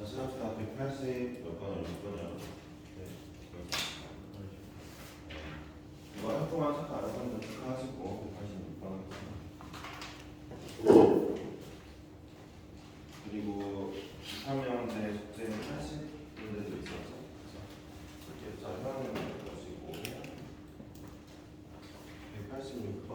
다시 합시다. 180 몇 번을 6번이라고. 네. 이거 할 동안 잠깐 알아봤는데 축하하시고 186번. 그리고 3형제 숙제는 80문제도 있었죠. 그래서 자 현황을 보시고 186번.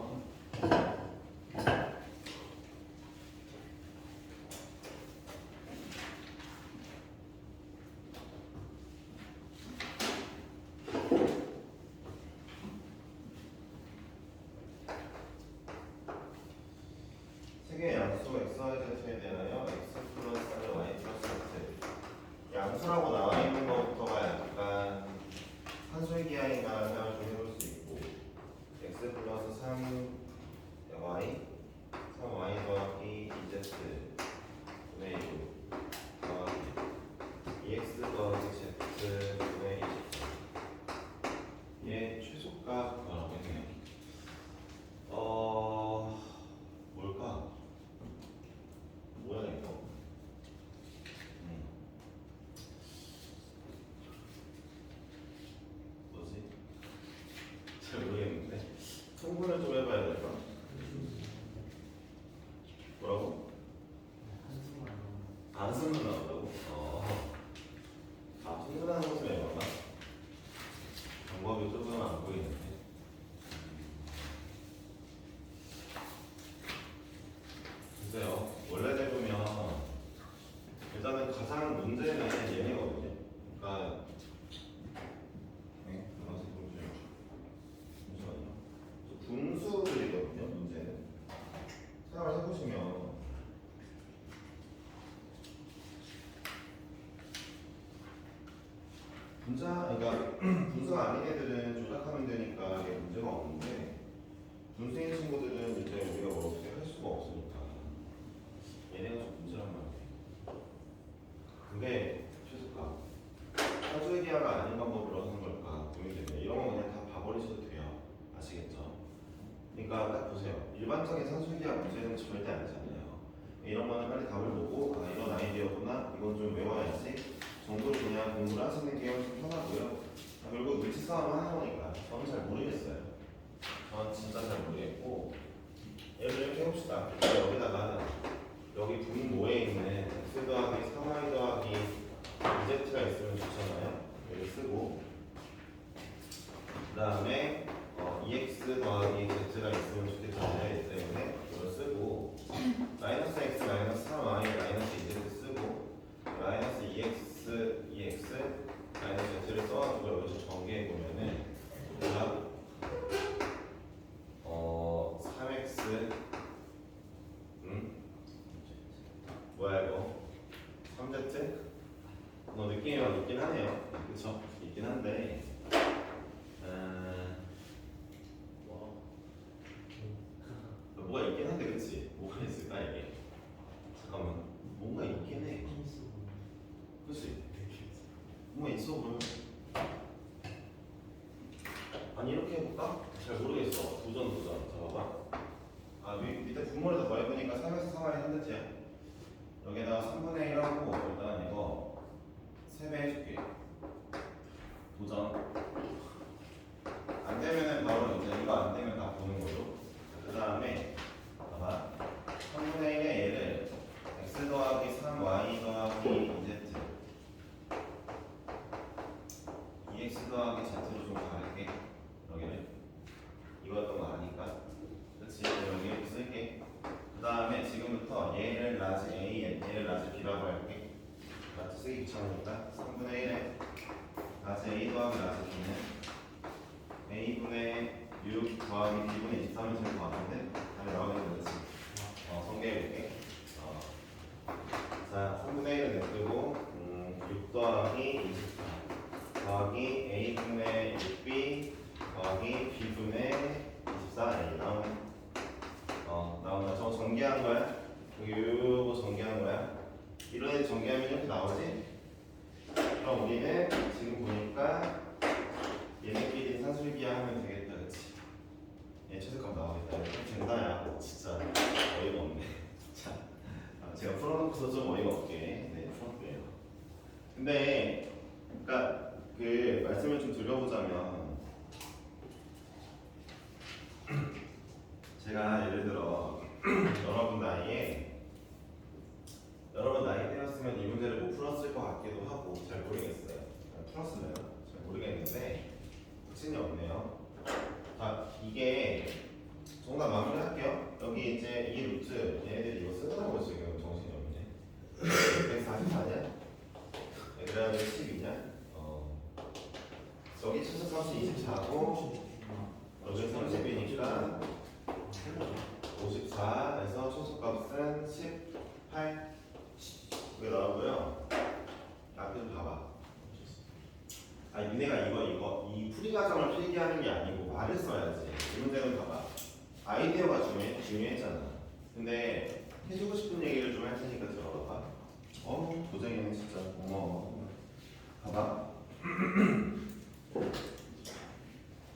세개의 양수 xyz에 대하여 x 플러스 y 플러스 z 양수라고 나와 있는 것부터가 약간 산수의 기하인가 생각을 좀 해볼 수 있고 x 플러스 3y 3y 더하기 2z 분의 1 더하기 2x 더하기 z 분의 24 얘 최소값 구하라고 했네요. 뭘까? 뭐야 이거? 뭐지? 잘 모르겠는데 통분을 좀 해봐야 될까? 뭐라고? 한숨을 나온다고? 통분하는 것을 해봐봐. 방법이 조금 안 보이는데. 글쎄요. 원래대로 보면 일단은 가장 문제는 얘네거든요. 그러니까 잠시만요. 분수들이거든요. 문제는 생각을 해보시면 그러니까 분수가 아닌 애들은 조작하면 되니까 이게 문제가 없는데 분수인 친구들은 이제 우리가 뭐 어떻게 할 수가 없으니까 얘네가 좀 문제란 말이에요. 그게 최소값 사주의 기하가 아닌 방법으로 하는 걸까 고민되네. 이런 거 그냥 다 봐버리셔도 돼요. 아시겠죠? 그러니까 딱 보세요. 일반적인 산수의 기하 문제는 절대 아니잖아요. 이런 거는 빨리 답을 보고 이런 아이디어구나 이건 좀 외워야지 정도로 그냥 공부를 하시는 게 훨씬 편하고요. 결국 물질 싸움을 하는 거니까 저는 잘 모르겠어요. 저는 진짜 잘 모르겠고 예를 들어 이렇게 해봅시다. 여기다가 여기 분모에 있는 x 더하기 3y 더하기 2z가 있으면 좋잖아요. 여기 쓰고 그 다음에 2x 더하기 z가 있으면 좋겠잖아요. 때문에 이걸 쓰고 마이너스 x 마이너스 3y 마이너스 2z 쓰고 마이너스 2x 마이너스 z를 써가지고 여기서 전개해보면은 우리가 3x 뭐야 이거 3z? 뭐 느낌이 막 있긴 하네요. 그쵸? 있긴 한데 뭐가 있긴 한데 그치? 뭐가 있을까 이게? 잠깐만 뭔가 있긴 해. 그치? 뭔가 있어 보여. 아니 이렇게 해볼까? 잘 모르겠어. 도전 잡아봐. 밑에 분모를 더 더해보니까 3에서 3y 3z야. 여기다가 3분의 1 하고 일단 이거 3배 해줄게. 도전. 안 되면은 바로 이제 이거 안 되면 다 보는 걸로. 그 다음에 봐봐. 3분의 1의 얘를 x 더하기 3y 더하기 2z 2x 더하기 z로 좀 가릴게. 여기를 이거였던 거 아니까 그렇지. 여기 이렇게 쓸게. 그 다음에 지금부터 얘를 라지 A, 얘를 라지 B라고 할게. 라지 쓰기 귀찮으니까 3분의 1에 라지 A 더하기 라지 B는 A분의 6 더하기 B분의 23을 될 것 같은데 답이 나오겠네. 그렇지? 성계해볼게. 자, 3분의 1을 냅두고 6 더하기 24 더하기 A분의 6B 더하기 B분의 24A 나온다. 저거 전개한 거야? 요거 전개한 거야? 이런 애 전개하면 이렇게 나오지? 그럼 우리는 지금 보니까 얘네끼리 산수를 기하하면 되겠다. 그치? 얘 최소값 나오겠다. 이렇게 된다. 야 진짜 어이가 없네. 자, 제가 풀어놓고서 좀 어이가 없게 풀었고요. 근데 그러니까 그 말씀을 좀 드려보자면 제가 예를 들어 여러분 나이 때였으면 이 문제를 못 풀었을 것 같기도 하고 잘 모르겠어요. 풀었을래요? 잘 모르겠는데 확신이 없네요. 자, 이게 정답 마무리할게요. 여기 이제 이 루트 얘네들이 이거 쓰더라고 지금 정신이 없네. 144냐? 얘들아 12냐? 여기 730, 24고 여기 30이니까 54에서 초속값은 18 이게 나오고요. 앞에 좀 봐봐. 아, 니네가 이 풀이 과정을 필기하는 게 아니고 말을 써야지. 이 문제는 봐봐. 아이디어가 중요했잖아. 근데 해주고 싶은 얘기를 좀 할 테니까 들어봐봐. 도쟁이는 진짜 고마워. 봐봐.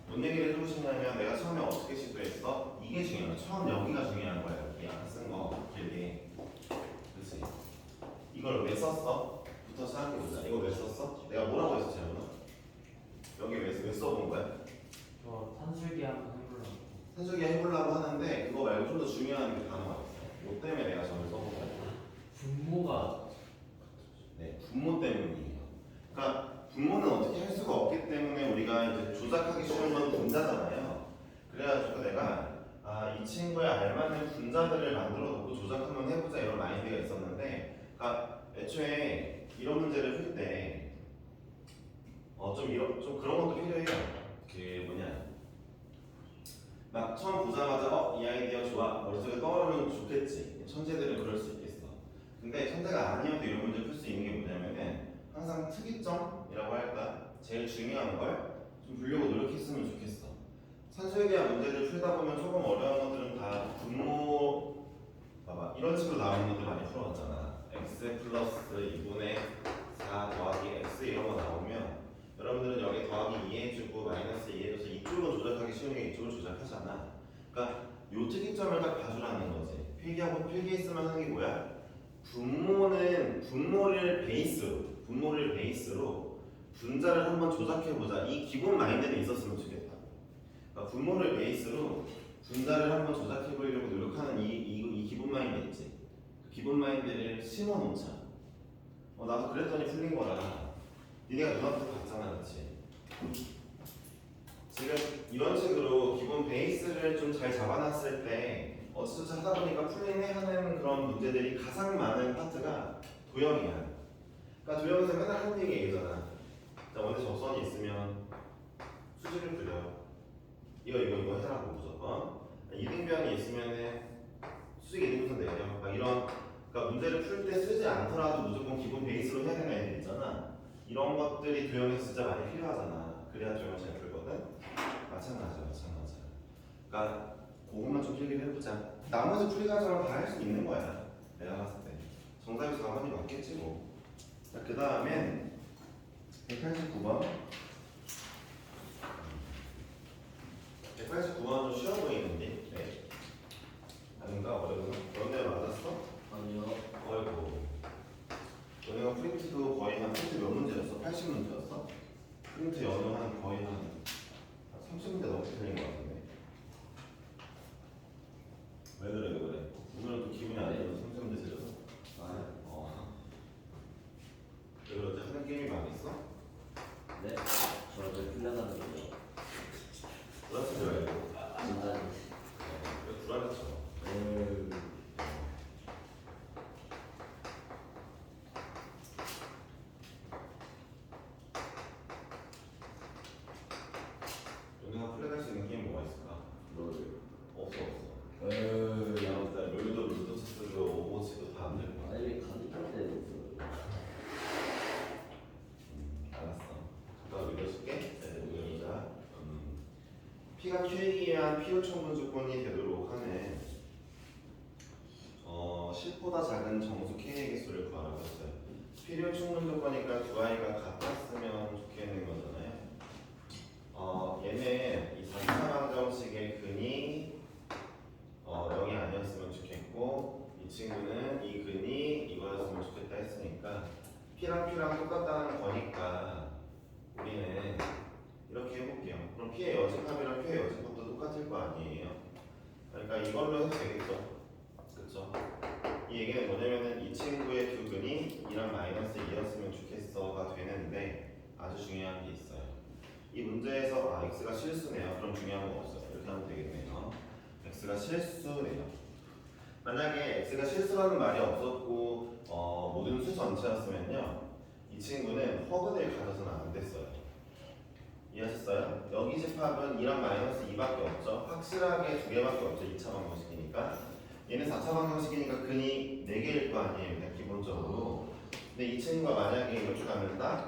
뭔 얘기를 해주고 싶냐면 내가 처음에 어떻게 시도했어? 이게 중요해. 처음 여기가 중요한 거야. 여기 아까 쓴 거 길게. 그렇지? 이걸 왜 썼어? 부터 생각해보자. 이거 왜 썼어? 내가 뭐라고 했어, 재훈아? 여기 왜 써본 거야? 저 산술기 한번 해보려고. 산술기 해보려고 하는데 그거 말고 좀 더 중요한 게 단어가 있어. 뭐 때문에 내가 저를 써본 거야? 분모가 네, 분모 때문이에요. 그러니까 분모는 어떻게 할 수가 없기 때문에 우리가 이제 조작하기 쉬운 건 분자잖아요. 그래가지고 내가 이 친구에 알맞는 분자들을 만들어 놓고 조작 한번 해보자 이런 마인드가 있었는데, 그러니까 애초에 이런 문제를 풀 때 좀 그런 것도 필요해요. 그 뭐냐, 막 처음 보자마자 이 아이디어 좋아 머릿속에 떠오르면 좋겠지. 천재들은 그럴 수 있겠어. 근데 천재가 아니어도 이런 문제 풀 수 있는 게 뭐냐면은 항상 특이점이라고 할까? 제일 중요한 걸 좀 보려고 노력했으면 좋겠어. 산술기학 문제를 풀다 보면 조금 어려운 것들은 다 분모 봐봐 이런 식으로 나오는 것들 많이 풀어봤잖아. x 플러스 2분의 4 더하기 x 이런 거 나오면 여러분들은 여기 더하기 2 해주고 마이너스 2 해줘서 이쪽으로 조작하기 쉬운 게 이쪽으로 조작하잖아. 그러니까 요 특이점을 딱 봐주라는 거지. 필기하고 필기했으면 하는 게 뭐야? 분모를 베이스로 분자를 한번 조작해보자. 이 기본 마인드는 있었으면 좋겠다. 그러니까 분모를 베이스로 분자를 한번 조작해보려고 노력하는 이 기본 마인드 있지. 그 기본 마인드를 심어놓자. 나도 그랬더니 풀린 거라. 니네가 눈앞에서 봤잖아, 그렇지? 지금 이런 식으로 기본 베이스를 좀 잘 잡아놨을 때 어쩌저쩌 하다 보니까 풀리네 하는 그런 문제들이 가장 많은 파트가 도형이야. 그러니까 도형에서 맨날 하는 얘기잖아. 자, 원래 접선이 있으면 수직을 그려. 이거 해라고 무조건. 이등변이 있으면은 수직 이등변 내려. 막 이런, 그러니까 문제를 풀 때 쓰지 않더라도 무조건 기본 베이스로 해야 되는 애들 있잖아. 이런 것들이 도형에서 진짜 많이 필요하잖아. 그래야 도형을 잘 풀거든. 마찬가지야. 그러니까 그것만 좀 필기를 해보자. 나머지 풀이 과정은 다 할 수 있는 거야. 내가 봤을 때. 정답이 4번이 맞겠지 뭐. 자, 그 다음엔 189번. 189번은 좀 쉬워 보이는데? 네. 아닌가? 어려운가? 너네 맞았어? 아니요. 어이구. 너네가 프린트도 거의 한 프린트 몇 문제였어? 80문제였어? 프린트 연어 한 거의 한 30문제 넘게 틀린 것 같은데. 왜 그래? 오늘은 또 기분이 안 좋아서 30문제 틀렸어? 왜 그러지? 하는 게임이 많이 있어? 네. 저를 풀려가는 거죠. 불안치지 말고. 진짜. 왜 불안해져? 너네가 플레이할 수 있는 게임 뭐가 있을까? 없어. 내가 볼때 롤도 체스도 오버워치도 다 안 될 거야. 아니 가능할 때 알았어. 잠깐 읽어줄게. 읽어보자. P가 Q에 의한 피요청분 조건이 되도록 하는 10보다 작은 정수 K의 개수를 구하라고 했어요. 필요 충분 조건이니까 두 아이가 같았으면 좋겠는 거잖아요. 얘는 이 4차방정식의 근이 0이 아니었으면 좋겠고, 이 친구는 이 근이 이거였으면 좋겠다 했으니까 P랑 Q랑 똑같다는 거니까 우리는 이렇게 해볼게요. 그럼 P의 여집합이랑 Q의 여집합도 똑같을 거 아니에요. 그러니까 이걸로 해도 되겠죠. 그쵸? 이 얘기는 뭐냐면은 이 친구의 두근이 2랑 마이너스 2였으면 좋겠어가 되는데 아주 중요한 게 있어요. 이 문제에서 x가 실수네요. 그럼 중요한 거 없어요. 이렇게 하면 되겠네요. x가 실수네요. 만약에 x가 실수라는 말이 없었고 모든 수 전체였으면요 이 친구는 허근을 가져서는 안 됐어요. 이해하셨어요? 여기 집합은 2랑 마이너스 2밖에 없죠. 확실하게 두 개밖에 없죠. 2차 방정식이니까. 얘는 4차 방정식이니까 근이 4개일 거 아니에요. 그냥 기본적으로. 근데 이 친구가 만약에 이렇게 가면다?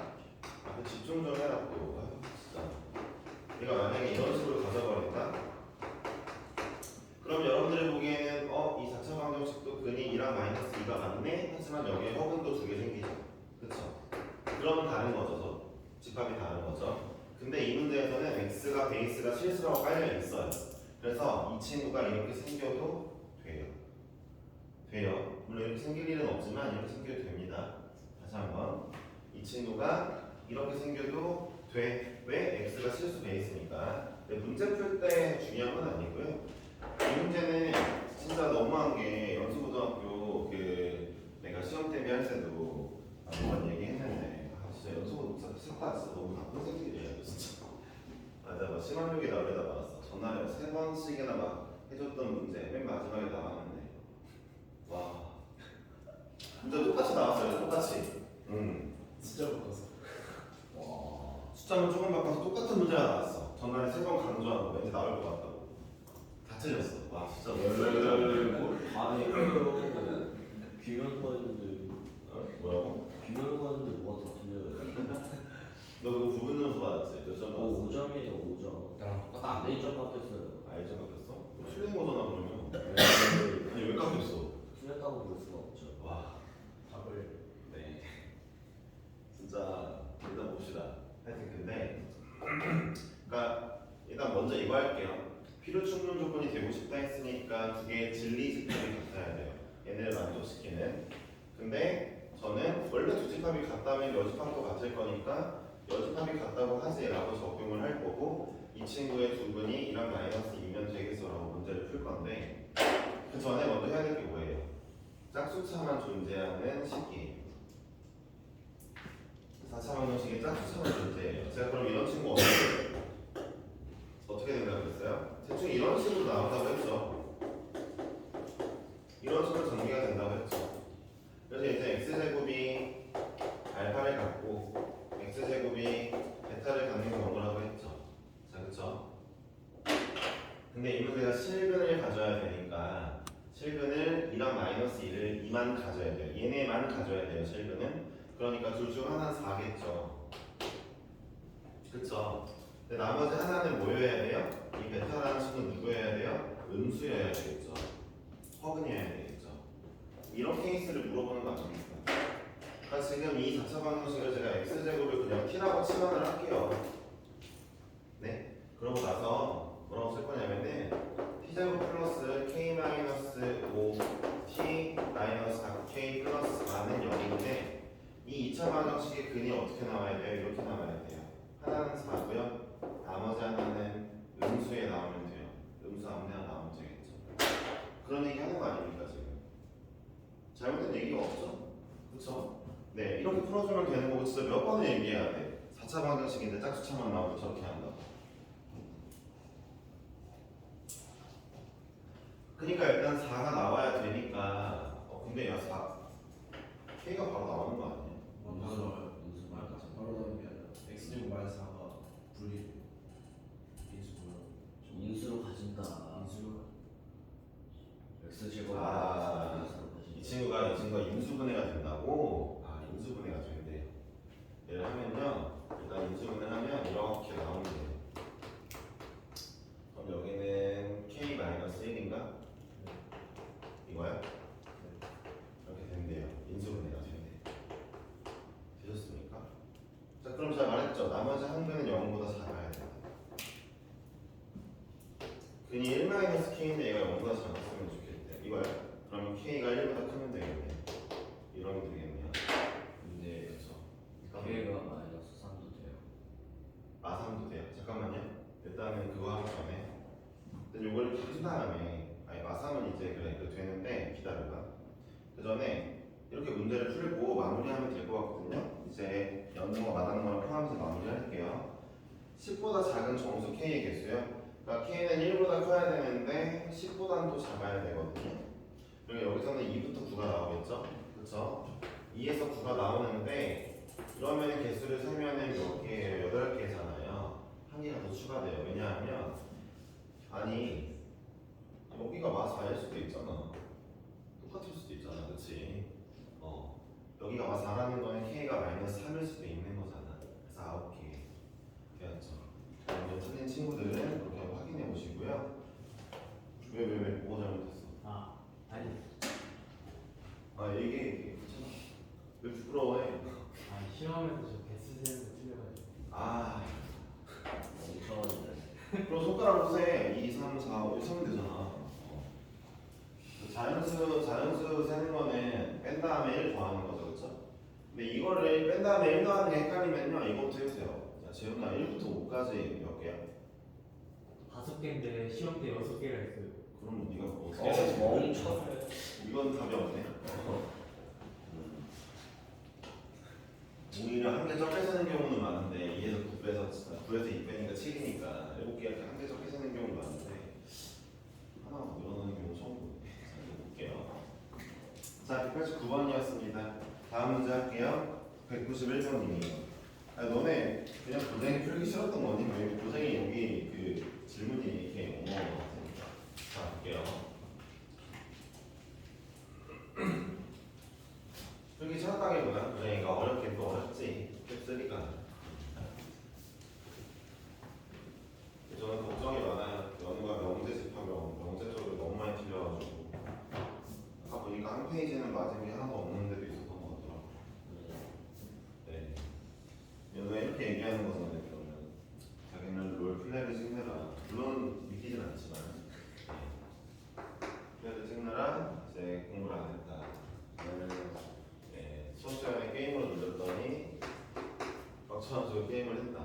앞에 집중 좀 해라 또. 아유, 진짜. 우리가 만약에 이런 식으로 가져버린다? 그럼 여러분들이 보기에는 이 4차 방정식도 근이 2랑 마이너스 2가 맞네? 하지만 여기에 허근도 2개 생기죠. 그쵸? 그러면 다른 거죠. 집합이 다른 거죠. 근데 이 문제에서는 x가 베이스가 실수라고 깔려 있어요. 그래서 이 친구가 이렇게 생겨도 돼요. 물론 이렇게 생길 일은 없지만 이렇게 생겨도 됩니다. 다시 한번 이 친구가 이렇게 생겨도 돼. 왜? x가 실수 베이스니까. 근데 문제 풀 때 중요한 건 아니고요. 이 문제는 진짜 너무한 게 연수고등학교 내가 시험 대비할 때도 한번 얘기했는데 진짜 연수고등학교 진짜 너무 나쁜 새끼들이야 진짜. 맞아, 막 심한력이 나오려다 말았어. 전날에 3번씩이나 막 해줬던 문제 맨 마지막에 나왔는데 와 진짜 똑같이 나왔어요. 똑같이. 진짜 바꿨어. 와. 숫자만 조금 바꿔서 똑같은 문제가 나왔어. 전날에 3번 강조한 거 왠지 나올 것 같다고. 다 틀렸어. 와 진짜 아니 귀멸과였는데 뭐라고? 귀멸과였는데 뭐가 다 틀려요? 너 그거 부분 점수 받았지? 몇 점 받았어? 5점이에요 5점. 나랑 똑같다. 4점 바뀌었어요. 알죠 깎였어? 틀린 거잖아 그러면. 네. 아니 왜 깎였어? 틀렸다고 볼 수가 없죠. 와 답을 네. 진짜 일단 봅시다. 하여튼 근데 그러니까 일단 먼저 이거 할게요. 필요 충분 조건이 되고 싶다 했으니까 두 개의 진리 집합이 같아야 돼요. 얘네를 만족시키는. 근데 저는 원래 두 집합이 같다면 여집합도 같을 거니까 여집합이 같다고 하지라고 적용을 할 거고 이 친구의 두근이 2랑 마이너스 2면 되겠어라고 문제를 풀 건데 그 전에 먼저 해야 될 게 뭐예요? 짝수차만 존재하는 식이에요. 4차 방정식에 짝수차만 존재해요. 제가 그럼 이런 친구 어떻게 된다고 했어요? 대충 이런 식으로 나온다고 했죠. 이런 식으로 전개가 된다고 했죠. 그래서 이제 x제곱이 알파를 갖고 x제곱이 베타를 갖는 경우라고 했죠. 자, 그쵸? 근데 이 문제가 실근을 가져야 되니까 실근을 2랑 마이너스 2를 2만 가져야 돼요. 얘네만 가져야 돼요, 실근은. 그러니까 둘 중 하나는 4겠죠. 그쵸? 근데 나머지 하나는 뭐여야 돼요? 이 베타라는 식은 누구여야 돼요? 음수여야 되겠죠. 허근이어야 되겠죠. 이런 케이스를 물어보는 거 아닙니까? 그러니까 지금 이 4차 방정식을 제가 x제곱을 그냥 t라고 치환을 할게요. 네? 그러고 나서 뭐라고 쓸 거냐면은 t제곱 플러스 k 마이너스 5 t 마이너스 4k 플러스 4는 0인데 이 2차 방정식의 근이 어떻게 나와야 돼요? 이렇게 나와야 돼요. 하나는 4고요. 나머지 하나는 음수에 나오면 돼요. 음수 아무데나 나오면 되겠죠. 그런 얘기 하는 거 아닙니까 지금? 잘못된 얘기가 없죠? 그쵸? 네, 이렇게 풀어주면 되는 거고 진짜 몇 번을 얘기해야 돼. 4차 방정식인데 짝수차만 나오면 저렇게 한다고. 그러니까 일단 4가 나와야 되니까 근데 야 4, K가 바로 나오는 거 아니야? 무슨 말까지? 바로 나오는 게 아니라 x제곱 마이너스 4가 분리 인수 뭐야? 인수로 가진다. 인수로 x제곱 아, 인수로 이 가진다. 친구가 인수분해가 된다고? 아, 인수분해가 된대요. 얘를 하면요, 일단 인수분해 하면 이렇게 나오면 돼요. 그럼 여기는 k-1인가? 이거야? 이렇게 된대요. 인수분해가 된대요. 되셨습니까? 자, 그럼 제가 말했죠. 나머지 한 근은 0보다 작아야 된다. 근이 1-k인데 얘가 0보다 작았으면 좋겠대. 이거야? 그러면 k가 1보다 크면 되겠네. 이러면 되겠네요. 근데 그렇죠. 전에 이렇게 문제를 풀고 마무리하면 될 것 같거든요. 이제 연동과 마당거랑 포함해서 마무리할게요. 10보다 작은 정수 K의 개수요. 그러니까 K는 1보다 커야 되는데 10보다는 또 작아야 되거든요. 그리고 여기서는 2부터 9가 나오겠죠? 그렇죠? 2에서 9가 나오는데 그러면 개수를 세면은 몇 개예요? 8개잖아요. 한 개가 더 추가돼요. 왜냐하면 아니 여기가 마4일 수도 있잖아. 똑같을 수도 있잖아. 그치? 여기가 마4라는 거는 K가 마이너스 3일 수도 있는 거잖아. 그래서 9개 되었죠. 먼저 틀린 친구들은 그렇게 한번 확인해 보시고요. 왜 뭐가 잘못했어? 아니 이게 괜찮아. 왜 부끄러워해? 시험에서 저 개수 세는 거 틀려가지고 멍청하네. 그럼 손가락으로 세. 2, 3, 4, 5 세면 되잖아. 자연수 세는 거는 뺀 다음에 1 더하는 거죠, 그렇죠? 근데 이거를 뺀 다음에 1 더하는 게 헷갈리면요, 이거부터 해주세요. 자, 재훈아 1부터 5까지 몇 개야? 5개인데 시험 때 6개가 있어요. 그럼 네가 뭐 어떻게 해야지? 멍청해. 이건 답이 없네. 오히려 한 개 적게 쓰는 경우는 많은데 2에서 9 빼서 9에서 2 빼니까 7이니까 7개 이렇게 한 개 적게 쓰는 경우는 많은데 하나 늘어나는 경우 처음 보네. 자, 볼게요. 자, 189번이었습니다. 다음 문제 할게요. 191번이에요. 너네 그냥 고생이 풀기 싫었던 거니? 왜 고생이 여기 그 질문이 이렇게 온 거 같으니까. 자, 볼게요. 풀기 싫었다기보다 고생이가 어렵긴 또 어렵지. 캡쓰리가. 저는 걱정이 많아요. 연우가 명제 집하면 명제 쪽으로 너무 많이 틀려가지고 아까 보니까 한 페이지는 맞은 게 하나도 없는 데도 있었던 것 같더라고요. 네. 연우가 이렇게 얘기하는 거잖아요. 그러면 자기는 롤 플레이를 찍느라 물론 믿기진 않지만 플레이를 찍느라 이제 공부를 안 했다. 네. 수업 시간에 게임으로 눌렀더니 빡쳐가지고 게임을 했다.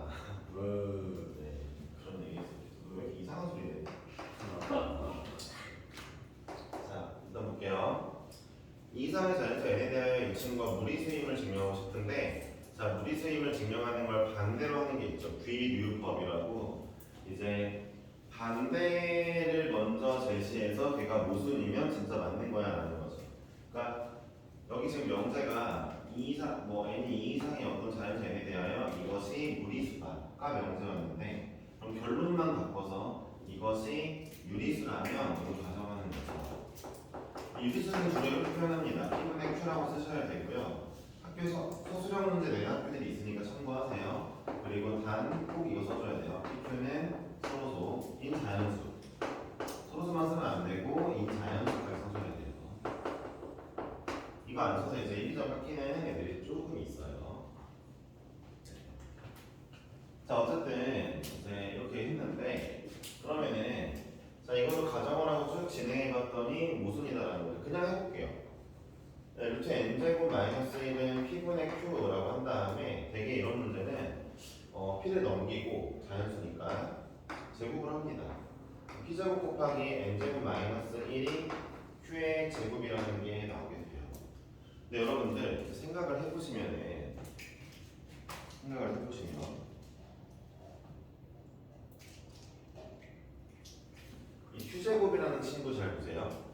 네. 그런 얘기 있었죠. 왜 이렇게 이상한 소리 내? 자, 일단 볼게요. 이상의 자연수 n에 대하여 이 친구가 무리수임을 증명하고 싶은데, 자, 무리수임을 증명하는 걸 반대로 하는 게 있죠. 귀류법이라고. 이제 반대를 먼저 제시해서 걔가 모순이면 진짜 맞는 거야 라는 거죠. 그러니까 여기 지금 명제가 2 이상, n이 2 이상의 어떤 자연수 n에 대하여 이것이 무리수다가 명제였는데, 그럼 결론만 바꿔서 이것이 유리수라면 이걸 가정하는 거죠. 유리수는 주로 이렇게 표현합니다. P분의 Q라고 쓰셔야 되고요. 학교에서 소수령 문제 내는 학교들이 있으니까 참고하세요. 그리고 단 꼭 이거 써줘야 돼요. Pq는 서로소인 자연수. 서로소만 쓰면 안 되고 인 자연수까지 써줘야 돼요. 이거 안 써서 이제 1, 2점 깎이는 애들이 조금 있어요. 자, 어쨌든 이제 이렇게 했는데 그러면은 자, 이거를 가정을 하고 쭉 진행해봤더니 모순이다라는 거예요. 그냥 해볼게요. 네, 루트 n제곱 마이너스 1은 p분의 q라고 한 다음에 대개 이런 문제는 p를 넘기고 자연수니까 제곱을 합니다. p제곱 곱하기 n제곱 마이너스 1이 q의 제곱이라는 게 나오게 돼요. 근데 여러분들 생각을 해보시면 이 q제곱이라는 친구 잘 보세요.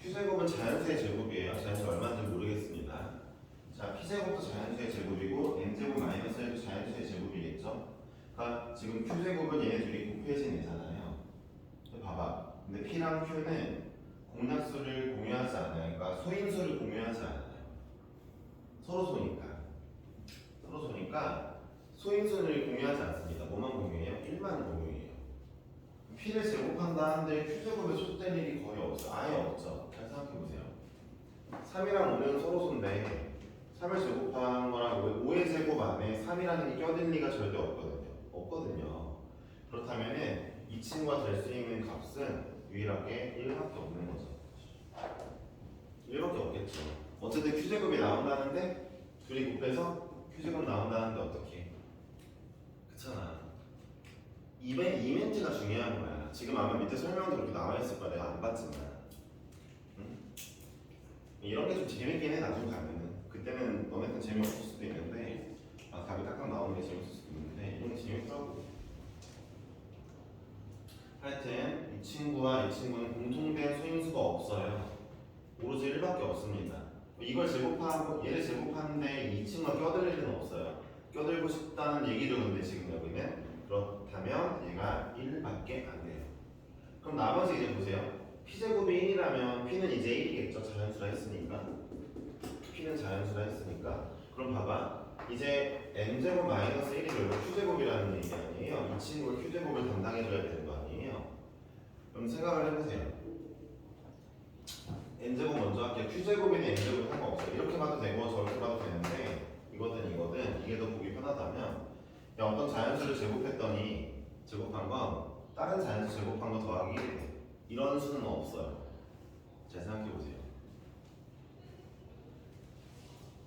q제곱은 자연수의 제곱이에요. 자연수 얼마인지 모르겠습니다. 자, p제곱도 자연수의 제곱이고 n제곱 마이너스 1도 자연수의 제곱이겠죠. 그러니까 지금 q제곱은 얘네 둘이 곱해진 애잖아요. 봐봐. 근데 p랑 q는 공약수를 공유하지 않아요. 그러니까 소인수를 공유하지 않아요. 서로 소니까. 소인수를 공유하지 않습니다. 뭐만 공유해요? 1만 공유해요. p를 제곱한다 한들 q제곱에 소수될 일이 거의 없어요. 아예 없죠. 잘 생각해보세요. 3이랑 5는 서로소인데 3을 제곱한 거랑 5의 제곱 안에 3이라는 게 껴들 리가 절대 없거든요. 그렇다면은 이 친구가 될 수 있는 값은 유일하게 1밖에 없는 거죠. 1밖에 없겠죠. 어쨌든 q제곱이 나온다는데 둘이 곱해서 q제곱 나온다는데 어떻게? 그렇잖아. 이멘트가 중요한 거야. 지금 아마 밑에 설명도 그렇게 나와 있을 거야. 내가 안 봤지만. 응? 이런 게 좀 재밌긴 해. 나중에 가면은 그때는 너네는 재미없을 수도 있는데 답이 딱딱 나오는 게 재밌을 수도 있는데 이런 게 재밌더라고. 하여튼 이 친구와 이 친구는 공통된 수인수가 없어요. 오로지 1밖에 없습니다. 이걸 제곱하고 얘를 제곱하는데 이 친구가 껴들 일은 없어요. 껴들고 싶다는 얘기죠. 근데 지금 여기는 그렇다면 얘가 1밖에 안 돼요. 그럼 나머지 이제 보세요. p제곱이 1이라면 p는 이제 1이겠죠. 자연수라 했으니까. p는 자연수라 했으니까. 그럼 봐봐. 이제 n제곱 마이너스 1이 결국 q제곱이라는 얘기 아니에요. 이 친구가 q제곱을 담당해줘야 되는 거 아니에요. 그럼 생각을 해보세요. n제곱 먼저 할게요. q제곱이든 n제곱이 상관없어요. 이렇게 봐도 되고 저렇게 봐도 되는데 이거든 이게 더 보기 편하다면 야, 어떤 자연수를 제곱한 건 다른 자연수 제곱한 거 더하기 1이 돼. 이런 수는 없어요. 잘 생각해보세요.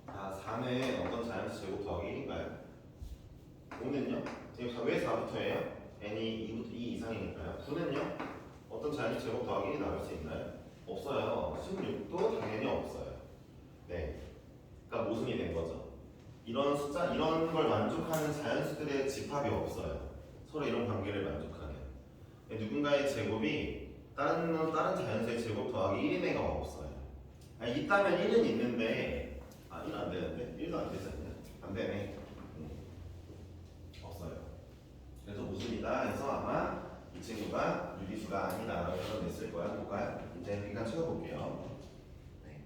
4는 어떤 자연수 제곱 더하기 1인가요? 5는요? 지금 왜 4부터예요? n이 2 이상이니까요. 9는요? 어떤 자연수 제곱 더하기 1이 나올 수 있나요? 없어요. 16도 당연히 없어요. 네, 그러니까 모순이 된 거죠. 이런 숫자, 이런 걸 만족하는 자연수들의 집합이 없어요. 서로 이런 관계를 만족하는. 누군가의 제곱이 다른 자연수의 제곱 더하기 1인 애가 없어요. 있다면 1은 있는데 1은 안 되는데 1도 안 되지 않냐? 안 되네. 없어요. 그래서 모순이다 해서 아마 이 친구가 유리수가 아니다라고 냈을 거야. 볼까요? 이제 그러니까 채워볼게요. 네.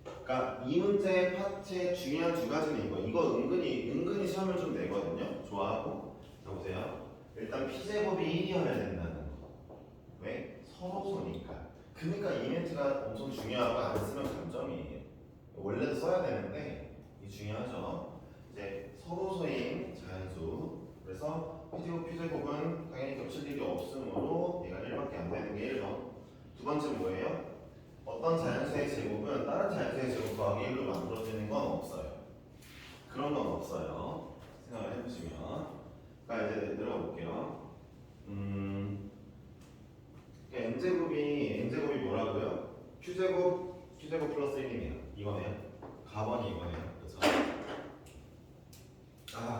그러니까 이 문제 파트의 중요한 두 가지는 이거 은근히 시험을 좀 내거든요. 좋아하고. 자 보세요. 일단 p제곱이 1이어야 된다는 거. 왜? 서로소니까. 그러니까 이 멘트가 엄청 중요하고 안 쓰면 감점이에요. 원래도 써야 되는데 이게 중요하죠. 이제 서로소인 자연수. 그래서 p제곱은 당연히 겹칠 일이 없으므로 얘가 1밖에 안 되는 게 1번. 두 번째 뭐예요? 어떤 자연수의 제곱은 다른 자연수의 제곱 더하기 1로 만들어지는 건 없어요. 그런 건 없어요. 생각을 해보시면. 그러니까 이제 내려가 볼게요. n제곱이 뭐라고요? q제곱 플러스 1이네요. 이거네요. 가번이 이거네요. 그렇죠?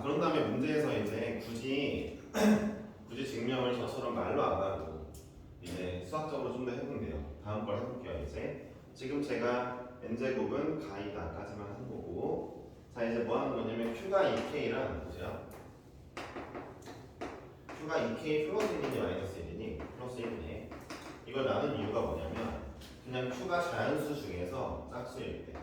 그런 다음에 문제에서 이제 굳이 증명을 저처럼 말로 안 하고 이제 수학적으로 좀 더 해본대요. 다음 걸 해볼게요. 이제 지금 제가 n제곱은 가이다까지만 한 거고, 자 이제 뭐 하는 거냐면 q가 2k랑 보세요. q가 2k 플러스 1이니 마이너스 1이니 플러스 1이네. 이걸 나눈 이유가 뭐냐면 그냥 q가 자연수 중에서 짝수일 때,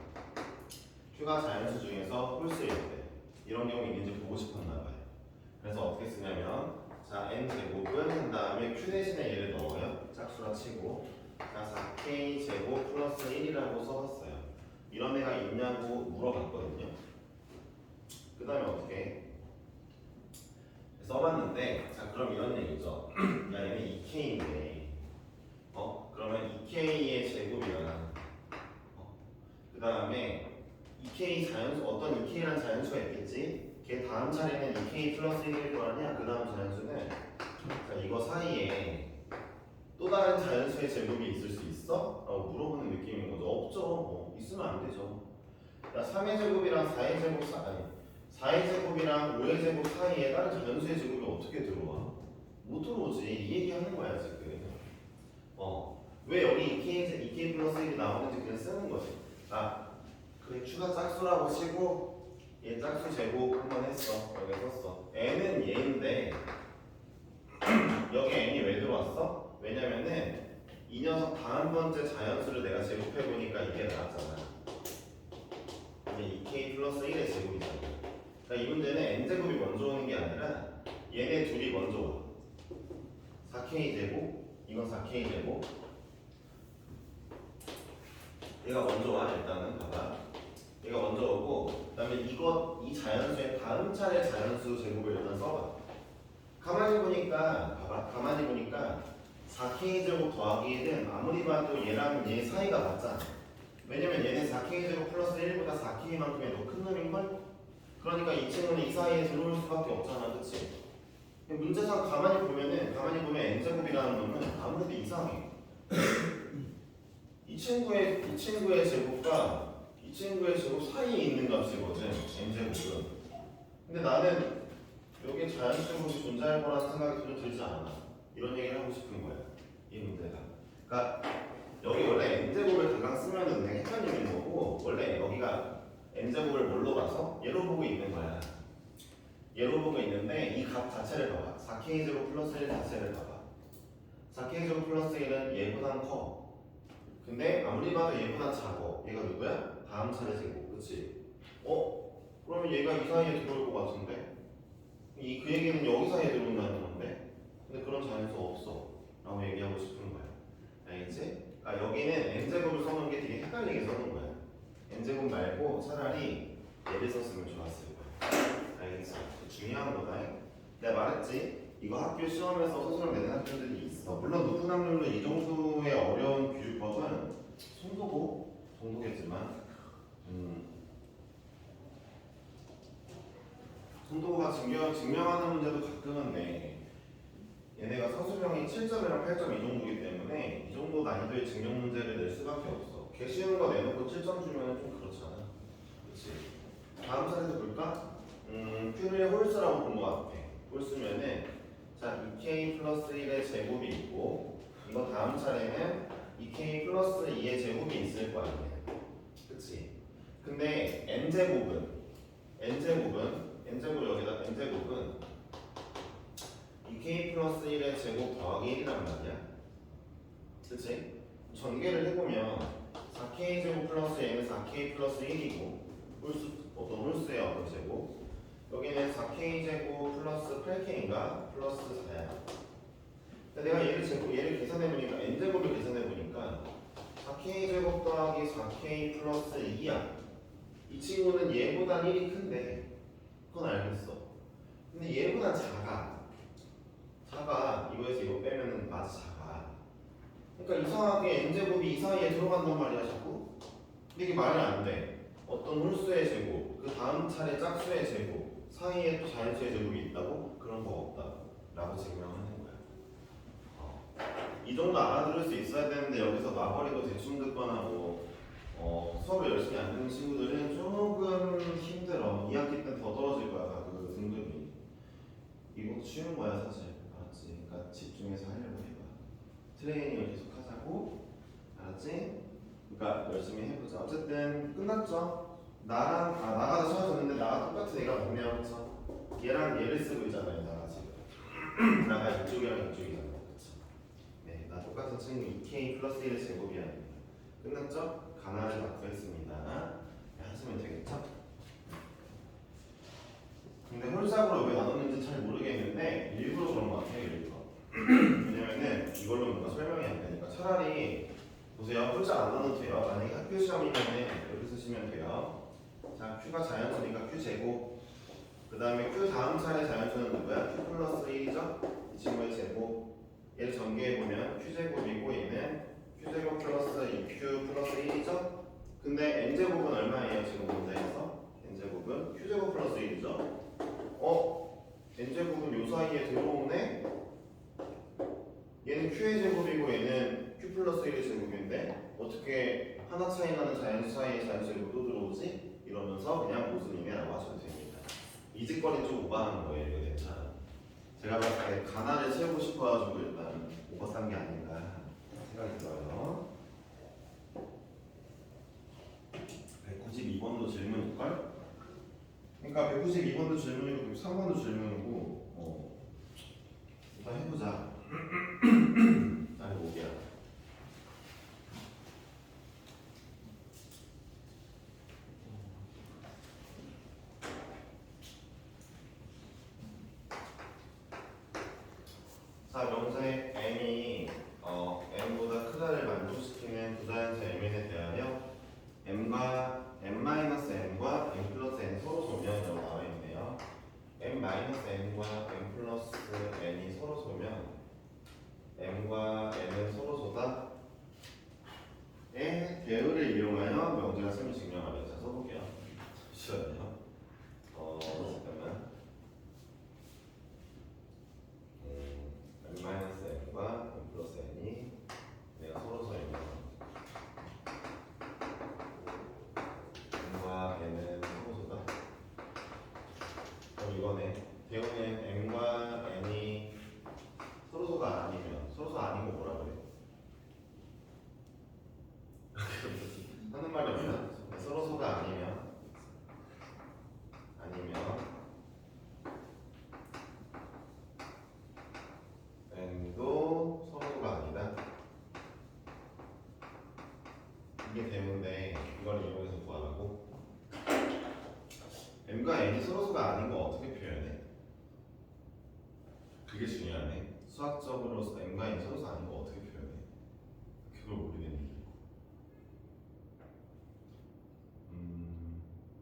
q가 자연수 중에서 홀수일 때 이런 경우 있는지 보고 싶었나 봐요. 그래서 어떻게 쓰냐면 자 n제곱은 한 다음에 q 대신에 얘를 넣어요. 짝수라 치고 자 4k 제곱 플러스 1이라고 써봤어요. 이런 애가 있냐고 물어봤거든요. 그 다음에 어떻게 써봤는데 자 그럼 이런 얘기죠. 야 얘는 2k인데 그러면 2k의 제곱이랑 그 다음에 2k 자연수 어떤 2k라는 자연수가 있겠지. 걔 다음 차례는 2k 플러스 1일 거 아니야. 그 다음 자연수는 자 이거 사이에 또 다른 자연수의 제곱이 있을 수 있어? 라고 물어보는 느낌인 거죠. 없죠. 있으면 안 되죠. 야 3의 제곱이랑 4의 제곱 4의 제곱이랑 5의 제곱 사이에 다른 자연수의 제곱이 어떻게 들어와? 못 들어오지. 이 얘기 하는 거야 지금. 왜 여기 2k 플러스 1이 나오는지 그냥 쓰는 거지. 그래 추가 짝수라고 치고 얘 짝수 제곱 한번 했어. 여기 썼어. n은 얘인데 여기 n이 왜 들어왔어? 왜냐면은 이 녀석 다음 번째 자연수를 내가 제곱해보니까 이게 나왔잖아. 이게 2k 플러스 1의 제곱이잖아. 그러니까 이 문제는 n제곱이 먼저 오는 게 아니라 얘네 둘이 먼저 와. 4k 제곱, 이건 4k 제곱. 얘가 먼저 와. 일단은 봐봐. 얘가 먼저 오고 그 다음에 이 자연수의 다음 차례 자연수 제곱을 일단 써봐. 가만히 보니까 4k 제곱 더하기 1은 아무리 봐도 얘랑 얘 사이가 맞잖아. 왜냐면 얘는 4k 제곱 플러스 1보다 4k만큼의 더 큰 놈인걸? 그러니까 이 친구는 이 사이에 들어올 수밖에 없잖아. 그치? 문제상 가만히 보면 n제곱이라는 놈은 아무래도 이상해. 이 이 친구의 제곱과 이 친구의 제곱 사이에 있는 값이거든. n제곱은. 근데 나는 여기 자연수제곱이 존재할 거라는 생각이 전혀 들지 않아. 이런 얘기를 하고 싶은 거야. 이 문제가. 그러니까 여기 원래 n제곱을 당장 쓰면은 그냥 헷갈리는 거고, 원래 여기가 n제곱을 뭘로 봐서 얘로 보고 있는 거야. 얘로 보고 있는데 이 값 자체를 봐봐. 4k제곱 플러스 1 자체를 봐봐. 4k제곱 플러스 1은 얘보단 커. 근데 아무리 봐도 얘보다 작어. 얘가 누구야? 다음 차례 제곱. 그치? 그러면 얘가 이 사이에 들어올 것 같은데? 그 얘기는 여기 사이에 들어온다는 건데? 근데 그런 자연수 없어. 라고 얘기하고 싶은 거야. 알겠지? 그러니까 여기는 n제곱을 써놓은 게 되게 헷갈리게 써놓은 거야. n제곱 말고 차라리 얘를 썼으면 좋았을 거야. 알겠지? 중요한 거다. 내가 말했지? 이거 학교 시험에서 소수랑 내는 학교들이 있어. 물론 높은 확률로 이 정도의 어려운 규율법은 송도고 정도겠지만 송도가 증명하는 문제도 가끔은 내 얘네가 서술형이 7점이랑 8점 이 정도이기 때문에 이 정도 난이도의 증명 문제를 낼 수밖에 없어. 개 쉬운 거 내놓고 7점 주면 좀 그렇잖아. 그렇지? 다음 차례도 볼까? Q를 홀수라고 본 것 같아. 홀수면은 자 2K 플러스 1의 제곱이 있고 이거 다음 차례는 2K 플러스 2의 제곱이 있을 거 아니야. 그치? 근데 n제곱 여기다 n제곱은 2K 플러스 1의 제곱 더하기 1이란 말이야. 그치? 전개를 해보면 4K 제곱 플러스 N은 4K 플러스 1이고 어떤 홀수의 어떤 제곱 여기는 4K 제곱 플러스 8K인가 플러스 4야. 내가 얘를 계산해보니까 n제곱을 계산해보니까 4K 제곱 더하기 4K 플러스 2야. 이 친구는 얘보단 1이 큰데 그건 알겠어. 근데 얘보단 작아. 이거에서 이거 빼면은 맞아 작아. 그러니까 이상하게 n제곱이 이 사이에 들어간단 말이야 자꾸. 근데 이게 말이 안 돼. 어떤 홀수의 제곱, 그 다음 차례 짝수의 제곱 사이에 또 자연수의 제곱이 있다고? 그런 거 없다 라고 증명하는 거야. 이 정도 알아들을 수 있어야 되는데 여기서 마거리도 대충 듣거나 수업을 열심히 안 듣는 친구들은 조금 힘들어. 2학기 때 더 떨어질 거야 그 등급이. 이거 쉬운 거야 사실. 알았지? 그러니까 집중해서 하려고 해봐. 트레이닝을 계속 하자고. 알았지? 그러니까 열심히 해보자. 어쨌든 끝났죠? 나가 수업했는데 나가 똑같은 애가 몇 명? 얘랑 얘를 쓰고 있잖아요. 나가 지금 나가 이쪽이랑 이쪽이잖아. 그치? 네, 나 똑같은 친구 2K 플러스 1의 제곱이 아닙니다. 끝났죠? 가나를 받고 했습니다. 하시면 되겠죠? 근데 홀수로 왜 나눴는지 잘 모르겠는데 일부러 그런 것 같아요. 일부러. 왜냐면은 이걸로 뭔가 설명이 안 되니까 차라리 보세요. 홀수 안 나눠도 돼요. 만약에 학교 시험이면은 이렇게 쓰시면 돼요. 자, Q가 자연수니까 Q 제곱. 그 다음에 Q 다음 차례 자연수는 누구야? Q 플러스 1이죠? 이 친구의 제곱. 얘를 전개해보면 Q 제곱이고 얘는 Q 제곱 플러스 2Q 플러스 1이죠? 근데 N제곱은 얼마예요? 지금 문제에서? N제곱은 Q 제곱 플러스 1이죠? N제곱은 요 사이에 들어오네? 얘는 Q의 제곱이고 얘는 Q 플러스 1의 제곱인데 어떻게 하나 차이 나는 자연수 사이에 자연수제곱 또 들어오지? 이러면서 그냥 모순이네라고 하셔도 됩니다. 이 짓거리 좀 오버하는 거예요. 이거 괜찮아. 제가 봤을 때 가나를 채우고 싶어가지고 일단 오버 싼 게 아닌가 생각이 들어요. 192번도 질문일걸? 그러니까 192번도 질문이고 3번도 질문이고 일단 해보자. 아니 뭐야? 자, 명사의 m이 m보다 크다를 만족시키는 부자연수 mn에 대하여 m-m과 m 플러스 n 서로 소멸이라고 나와 있네요. m-n은 이게 대문데 이걸 이용해서 구하라고. m과 n이 서로서가 아닌 거 어떻게 표현해? 그게 중요하네. 수학적으로 m과 n이 서로서 아닌 거 어떻게 표현해? 그걸 모르겠네.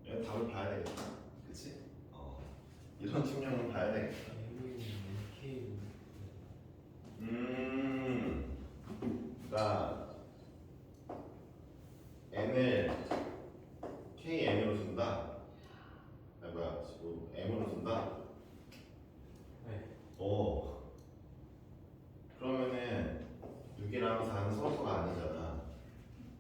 얘 답을 봐야 되겠다. 그치? 이런 측면은 봐야 되겠다. 그러니까 n을 KN으로 준다. M으로 준다. 네. 그러면은 6이랑 4는 서로서가 아니잖아.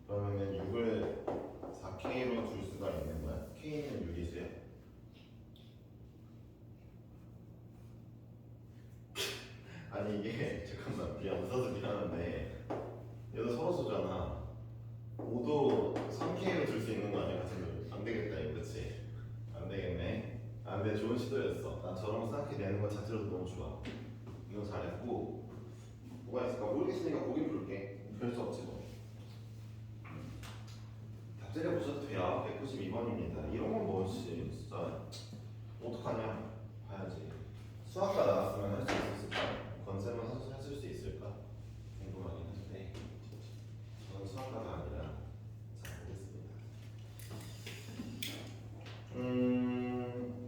그러면은 6을 4K로 줄 수가 있는 거야. K는 유리수야. 아니 이게 잠깐만 미안 웃어서 미안한데 얘도 서로서잖아. 5도 3K로 줄 수 있는 거 아니야? 같은 거. 안 되겠다 이거 그치? 안 되겠네. 아 근데 좋은 시도였어. 난 저런 거 생각해 내는 것 자체로도 너무 좋아. 이건 잘했고 뭐가 있을까? 모르겠으니까 보긴 볼게. 별 수 없지 뭐. 답제를 보셔도 돼요. 192번입니다. 이런 건 뭐지? 진짜 어떡하냐? 봐야지. 수학과 나왔으면 할 수 있었을까? 건쌤은 했을 수 있을까? 궁금하긴 한데 저는 수학과가 아니라 잘 모르겠습니다.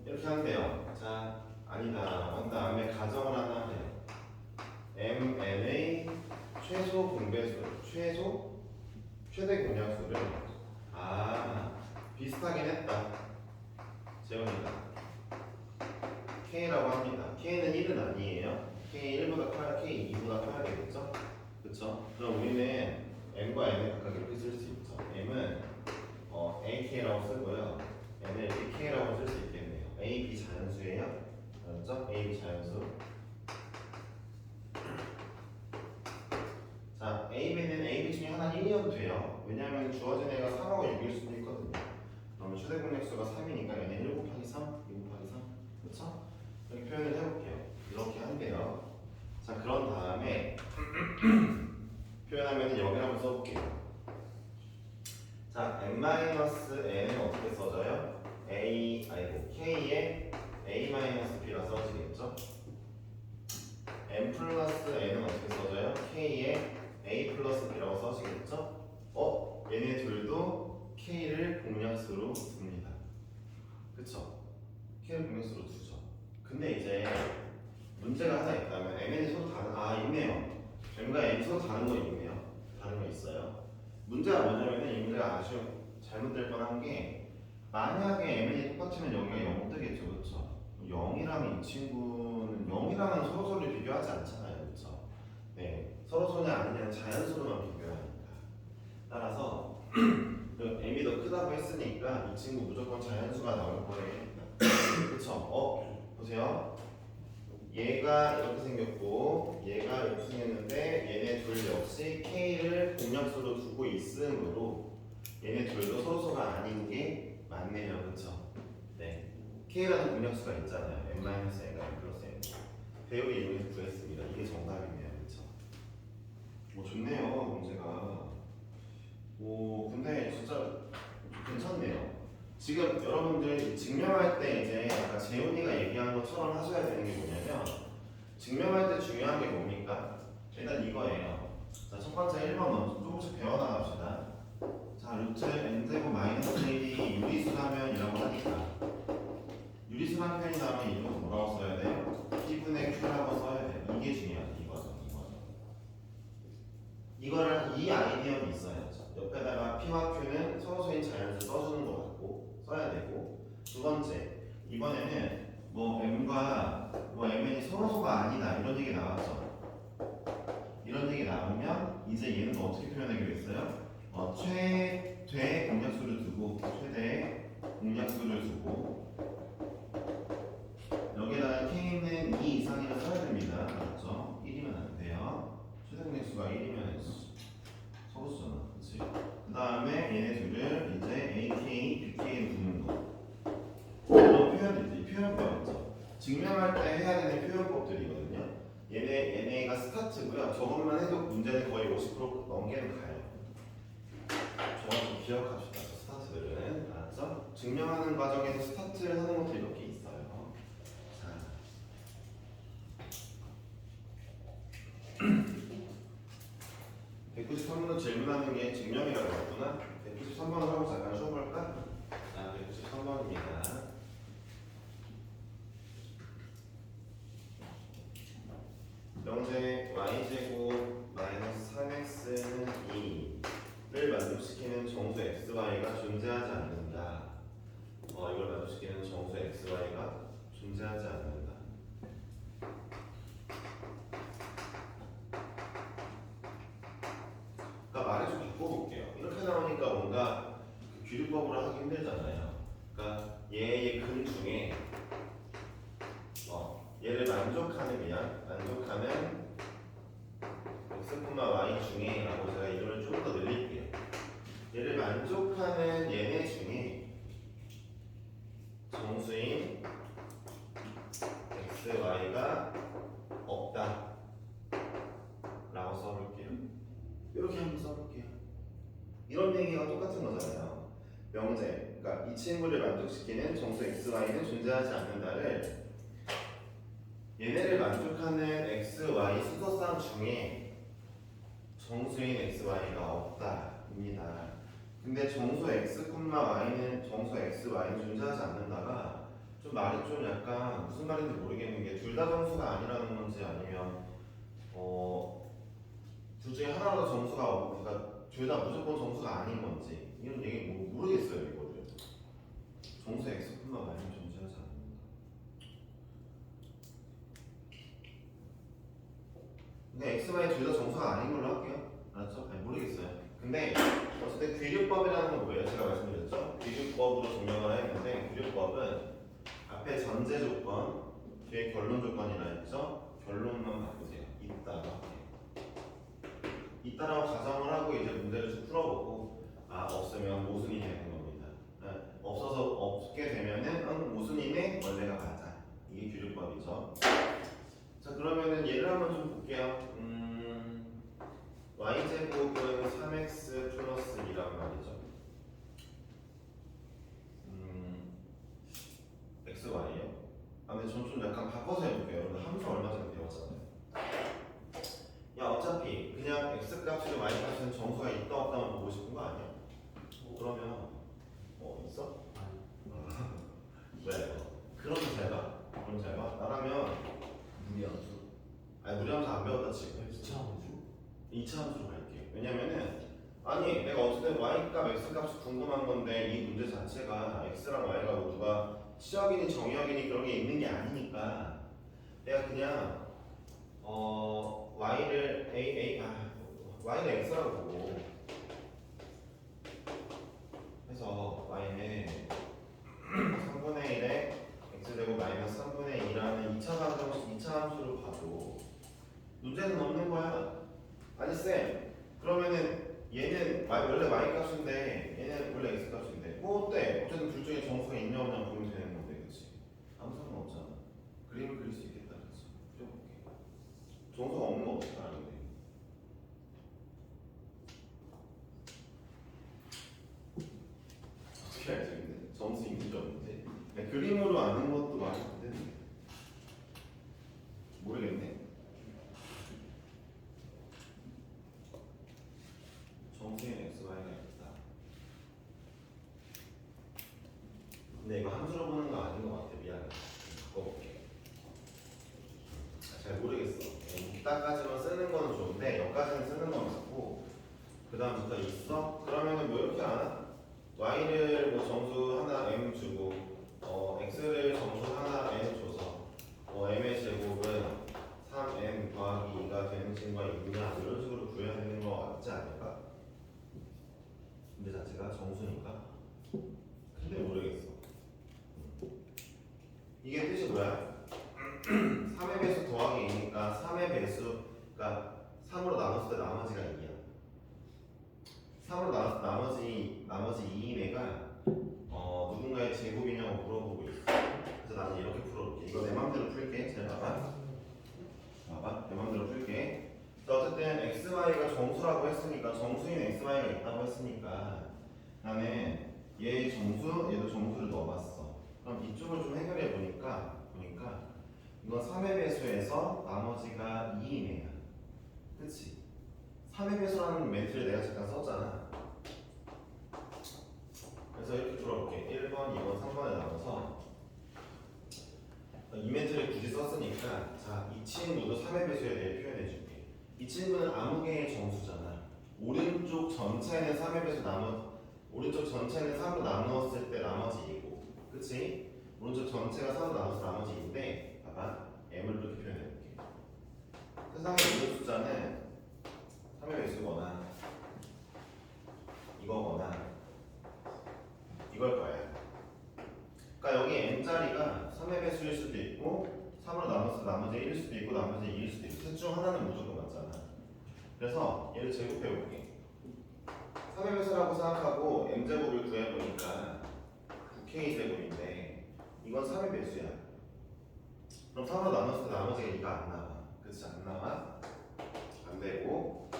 이렇게 한대요. 자, 아니다. 한 다음에 가정을 하나 해요. MN의 최소 공배수, 최대 공약수를 비슷하긴 했다. 재훈이가 K라고 합니다. K는 1은 아니에요. K 1보다 커야 K 2보다 커야 되겠죠? 그쵸? 그럼 우리는 M과 N을 각각 이렇게 쓸 수 있죠. M은 AK라고 쓰고요. N을 이렇게 K라고 쓸 수 있겠네요. A, B 자연수예요. 알았죠? A, B 자연수. 자, A, B는 A, B 중에 하나는 1이어도 돼요. 왜냐하면 주어진 애가 3하고 6일 수도 있거든요. 그러면 최대 공약수가 3이니까 얘는 1 곱하기 3, 2 곱하기 3. 그쵸? 이렇게 표현을 해볼게요. 이렇게 한대요. 자, 그런 다음에 표현하면 여기를 한번 써볼게요. 자, n-n은 어떻게 써져요? K에 a-b라 써지겠죠? n 플러스 n은 어떻게 써져요? K에 a 플러스 b라고 써지겠죠? 얘네 둘도 K를 공약수로 둡니다. 그쵸? K를 공약수로 두죠. 근데 이제 문제가 하나 있다면 mn이 서로 다른 있네요. m과 n이 서로 다른 거 있네요. 다른 거 있어요. 문제가 뭐냐면은 이 문제가 아주 잘못될 뻔한 게 만약에 mn이 똑같으면 여기가 0 뜨겠죠. 그쵸? 0이라면 이 친구는 0이랑은 서로서를 비교하지 않잖아요. 그쵸? 네, 서로서냐 아니냐는 자연수로만 비교하니까. 따라서 m이 더 크다고 했으니까 이 친구 무조건 자연수가 나올 거예요. 그쵸? 보세요. 얘가 이렇게 생겼고 얘가 이렇게 생겼는데 얘네 둘 역시 K를 공약수로 두고 있으므로 얘네 둘도 서로서가 아닌 게 맞네요. 그쵸? 네. K라는 공약수가 있잖아요. n-n과 n 플러스 n. 배우를 이용해서 구했습니다. 이게 정답이네요. 그쵸? 좋네요. 문제가. 근데 진짜 괜찮네요. 지금 여러분들 증명할 때 이제 아까 재훈이가 얘기한 것처럼 하셔야 되는 게 뭐냐면 증명할 때 중요한 게 뭡니까? 일단 이거예요. 자, 첫 번째 1번 먼저 조금씩 배워나갑시다. 자, 루트 n제곱 마이너스 1이 유리수라면이라고 하니까 유리수란 표현이 나오면 이거 뭐라고 써야 돼요? P분의 Q라고 써야 돼요. 이게 중요하죠. 이거죠. 이거를 이 아이디어는 있어야죠. 옆에다가 P와 Q는 서로서인 자연수 써주는 것 같고 써야 되고, 두 번째 이번에는 M과 Mn이 서로서가 아니다 이런 얘기 나왔죠. 이런 얘기 나오면 이제 얘는 어떻게 표현하기로 했어요? 최대 공약수를 두고 여기다가 K는 2 이상이라 써야 됩니다. 맞죠? 1이면 안 돼요. 최대 공약수가 1이면 서로수잖아. 그치? 그 다음에 얘네 둘을 이제 AK, BK로 두는 거. 이런 표현들이 표현 배웠죠. 증명할 때 해야 되는 표현법들이거든요. 얘네가 스타트고요. 저것만 해도 문제는 거의 50% 넘게는 가요. 기억합시다. 스타트들은 알았죠? 증명하는 과정에서 스타트를 하는 것도 이렇게 있어요. 자, 193번은 질문하는 게 증명이라고 했구나. 193번을 하고 잠깐 쉬어볼까? 자, 193번입니다. 명제 y제곱 마이너스 3x는 2를 만족시키는 정수 xy가 존재하지 않는다. 이걸 만족시키는 정수 xy가 존재하지 않는다. 그러니까 말을 좀 바꿔볼게요. 이렇게 나오니까 뭔가 그 규律법으로 하기 힘들잖아요. 그러니까 얘의 근 중에 얘를 만족하는 x, y 중에 라고 제가 이거를 좀 더 늘릴게요. 얘를 만족하는 얘네 중에 정수인 x, y가 없다 라고 써볼게요. 이렇게 한번 써볼게요. 이런 얘기가 똑같은 거잖아요. 명제, 그러니까 이 친구를 만족시키는 정수 x, y는 존재하지 않는다를 얘네를 만족하는 x, y 수소상 중에 정수인 x, y가 없다입니다. 근데 정수 x, y는 존재하지 않는다가 좀 말이 좀 약간 무슨 말인지 모르겠는 게 둘 다 정수가 아니라는 건지 아니면 둘 중에 하나라도 정수가 없고 그러니까 둘 다 무조건 정수가 아닌 건지 이런 얘기 모르겠어요 이거를. 정수 x, y는 존재하지 않는다. 근데 x, y 둘 다 정수가 아닌 걸로 할게요. 알았죠? 아니 모르겠어요. 근데 어쨌든 규律법이라는 건 뭐예요? 제가 말씀드렸죠? 규律법으로 증명을 했는데 규律법은 앞에 전제 조건, 뒤에 결론 조건이라 했죠? 결론만 바꾸세요. 있다라고 가정을 하고 이제 문제를 좀 풀어보고 없으면 모순이 되는 겁니다. 없어서 없게 되면은 모순이네 원래가 맞아. 이게 규律법이죠. 자 그러면은 얘를 한번 좀 볼게요. y제곱은 3x 플러스 2란 말이죠. xy요? 근데 전 좀 약간 바꿔서 해볼게요. 여러분 함수 얼마 전에 배웠잖아요. 야 어차피 그냥 x값이랑 y값은 정수가 있다 없다만 보고 싶은 거 아니야? 그러면 있어? 왜? 그럼 잘 봐. 나라면 무리함수. 무리함수 안 배웠다 지금. 2차 함수로 갈게요. 왜냐면은 내가 어쨌든 y값, x값이 궁금한 건데 이 문제 자체가 x랑 y가 모두가 치역이니 정의역이니 그런 게 있는 게 아니니까 내가 그냥 y를 y는 x라고 보고 해서 y는 3분의 1에 x제곱 마이너스 3분의 2라는 2차 함수로 봐도 문제는 없는 거야. 아니 쌤 그러면은 얘는 원래 y 값인데 얘는 원래 x 값인데 어때? 어쨌든 둘 중에 정수가 있냐 없냐 보면 되는 건데 그치? 아무 상관없잖아. 그림을 그릴 수 있겠다 그치? 그려볼게. 정수가 없는 거 어떻게 아는데? 어떻게 알지 근데? 정수 있는지 없는지? 그림으로 아는 것도 말이 안 되는데 모르겠네. 정수인 xy가 있다. 근데 이거 함수로 보는 거 아닌 것 같아. 미안해. 바꿔볼게. 잘 모르겠어. 이따까지만 쓰는 거는 좋은데 여기까지는 쓰는 건 맞고 그 다음부터 있어? 그러면은 뭐 이렇게 하나? y를 뭐 정수 하나 m 주고 x를 정수 하나 n 줘서 m의 제곱은 3m 더하기 2가 되는 친구가 있냐 이런 식으로 구해야 되는 거 맞지 않을까? 문제 자체가 정수니까. 근데 모르겠어. 이게 뜻이 뭐야? 3의 배수 더하기 2니까 3의 배수가 3으로 나눴을 때 나머지가 2야. 3으로 나눴을 때 나머지 2인 애가 누군가의 제곱이냐고 물어보고 있어. 그래서 나는 이렇게 풀어볼게. 이거 내 맘대로 풀게. 잘 봐봐. 내 맘대로 풀게. 어쨌든 xy가 정수라고 했으니까 정수인 xy가 있다고 했으니까 나는 얘 정수, 얘도 정수를 넣어봤어. 그럼 이쪽을 좀 해결해 보니까 이건 3의 배수에서 나머지가 2이네요. 그치? 3의 배수라는 멘트를 내가 잠깐 썼잖아. 그래서 이렇게 풀어볼게. 1번, 2번, 3번에 나눠서 이 멘트를 굳이 썼으니까 자, 이 친구도 3의 배수에 대해 표현해줄게. 이 친구는 아무 개의 정수잖아. 오른쪽 전체는 3의 배수 오른쪽 전체는 3으로 나누었을 때 나머지 2고, 그치? 오른쪽 전체가 3으로 나눠서 나머지 2인데 봐봐, m을 이렇게 표현해볼게. 세상에 모든 숫자는 3의 배수거나 이거거나 이걸 거야. 그러니까 여기 m자리가 3의 배수일 수도 있고 3으로 나눠서 나머지 1일 수도 있고 나머지 2일 수도 있고 셋 중 하나는 무조건 맞잖아. 그래서 얘를 제곱해볼게. 3의 배수라고 생각하고 m제곱을 구해보니까 9k제곱인데 이건 3의 배수야. 그럼 3으로 나눴을 때 나머지가 2가 안 나와. 그치? 안 나와? 안 되고,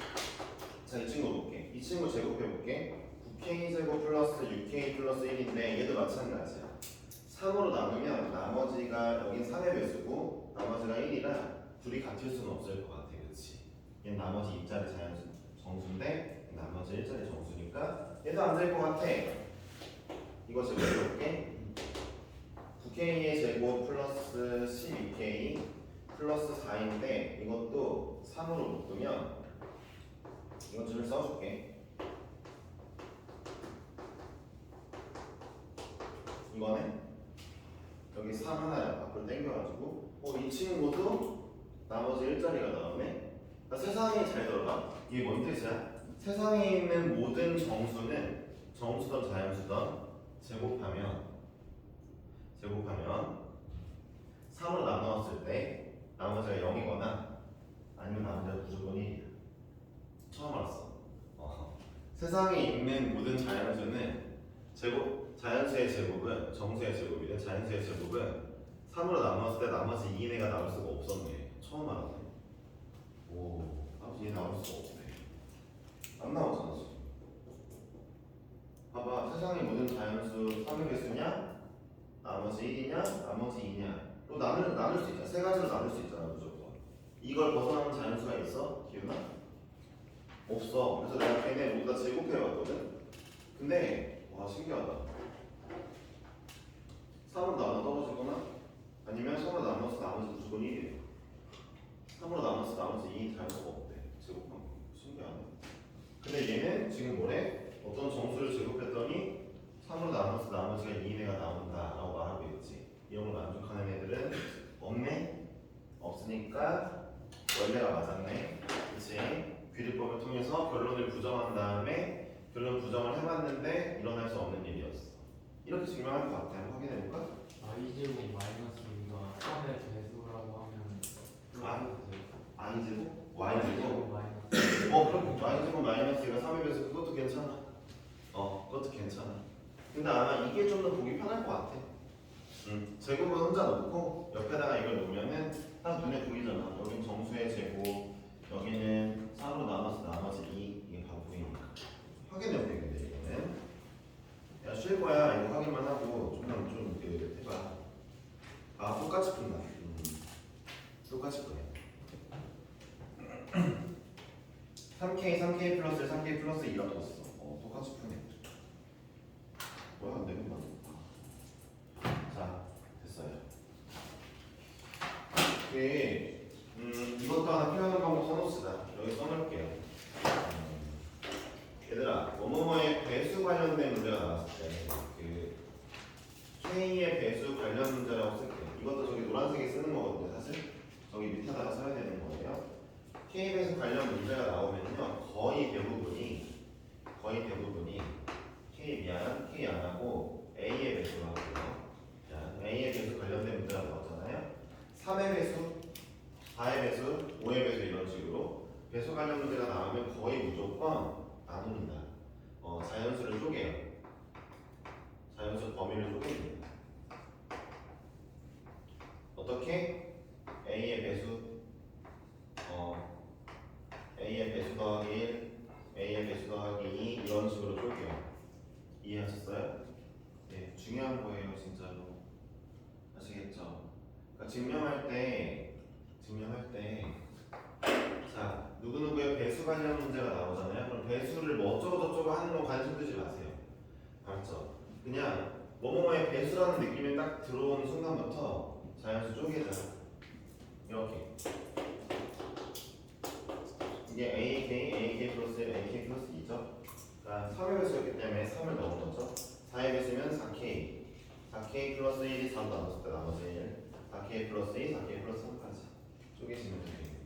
자, 이 친구 볼게. 이 친구 제곱해볼게. 9k제곱 플러스 6k 플러스 1인데 얘도 마찬가지야. 3으로 나누면 나머지가 여긴 3의 배수고 나머지가 1이라 둘이 같을 수는 없을 것 같아. 그치? 얘는 나머지 2짜리 자연수 정수인데 나머지 1짜리 정수니까 얘도 안 될 것 같아. 이거 제곱해볼게. 9k의 제곱 플러스 12k 플러스 4인데 이것도 3으로 묶으면 이건 줄을 써줄게. 이거는 여기 3 하나 앞으로 당겨가지고 이 친구도 나머지 1자리가 나오네. 그러니까 세상에 잘 들어봐. 이게 뭔 뜻이야? 세상에 있는 모든 정수는 정수든 자연수든 제곱하면 3으로 나누었을 때 나머지가 0이거나 아니면 나머지가 무조건 1이야. 처음 알았어. 세상에 있는 모든 자연수는 자연수의 제곱은 정수의 제곱이든 자연수의 제곱은 3으로 나누었을 때 나머지 2인애가 나올 수가 없었네. 처음 알았네. 오, 나머지 2 나올 수가 없네. 안 나오잖아 지금. 봐봐, 세상의 모든 자연수 3의 배수냐? 나머지 1이냐? 나머지 2냐? 또 나눌 수 있잖아. 세 가지로 나눌 수 있잖아 무조건. 이걸 벗어나는 자연수가 있어? 기훈아? 없어. 그래서 내가 걔네 모두 다 제곱해봤거든. 근데 와 신기하다. 3으로 나눠 떨어지거나 아니면 3으로 나눠서 나머지 무조건 1이에요. 3으로 나눠서 나머지 2 자연수가 없대. 제곱한 거. 신기하네. 근데 얘는 지금 뭐래? 어떤 정수를 제곱했더니 3으로 나눠서 나머지가 2인애가 나온다라고 말하고 있지. 이런 걸 만족하는 애들은 없네? 없으니까 원래가 맞았네. 그치? 귀립법을 통해서 결론을 부정한 다음에 결론 부정을 해봤는데 일어날 수 없는 일이었어. 이렇게 증명할 것 같아. 한번 확인해볼까? i제곱 마이너스 2가 3의 배수라고 하면 i제곱? y제곱? 마이너스 그럼 y제곱 마이너스가 3의 배수 그것도 괜찮아. 그것도 괜찮아. 근데 아마 이게 좀 더 보기 편할 것 같아. 제곱은 혼자 놓고 옆에다가 이걸 놓으면은 딱 눈에 보이잖아. 여긴 정수의 제곱, 여기는 3으로 나눠서 나머지 2 이게 바로 보이니까. 확인해볼게. 근데 이거는 야 쉴 거야. 이거 확인만 하고 좀만 좀 해봐. 똑같이 푼다. 똑같이 푸네. 3k 플러스 3k 플러스 2라고 썼어. 똑같이 푸네. 뭐야 안 되는 거야? 자 됐어요. 이것도 하나 표현하는 방법 써놓읍시다. 여기 써놓을게요. 얘들아, 뭐뭐뭐의 배수 관련된 문제가 나왔을 때 K의 배수 관련 문제라고 쓸게요. 이것도 저기 노란색에 쓰는 거거든요. 사실 저기 밑에다가 써야 되는 거예요. K 배수 관련 문제가 나오면요, 거의 대부분이 K 안 하고 A의 배수로 하고요. 자, A의 배수 관련된 문제가 나왔잖아요. 3의 배수, 4의 배수, 5의 배수 이런 식으로 배수 관련 문제가 나오면 거의 무조건 나눕니다. 자연수를 쪼개요. 자연수 범위를 쪼개줍니다. 어떻게? A의 배수 더하기 1, A의 배수 더하기 2 이런 식으로 쪼개요. 증명할 때 자, 누구누구의 배수 관련 문제가 나오잖아요. 그럼 배수를 뭐 어쩌고저쩌고 하는 거 관심 두지 마세요. 알았죠? 그냥 뭐뭐뭐의 배수라는 느낌이 딱 들어오는 순간부터 자연수 쪼개자. 이렇게. 이게 AK 플러스 1, AK 플러스 2죠? 그러니까 3의 배수였기 때문에 3을 넣은 거죠. 4의 배수면 4K. 4K 플러스 1이 4 나눴을 때 나머지 1. 4K 플러스 2, 4K 플러스 3까지 쪼개시면 됩니다.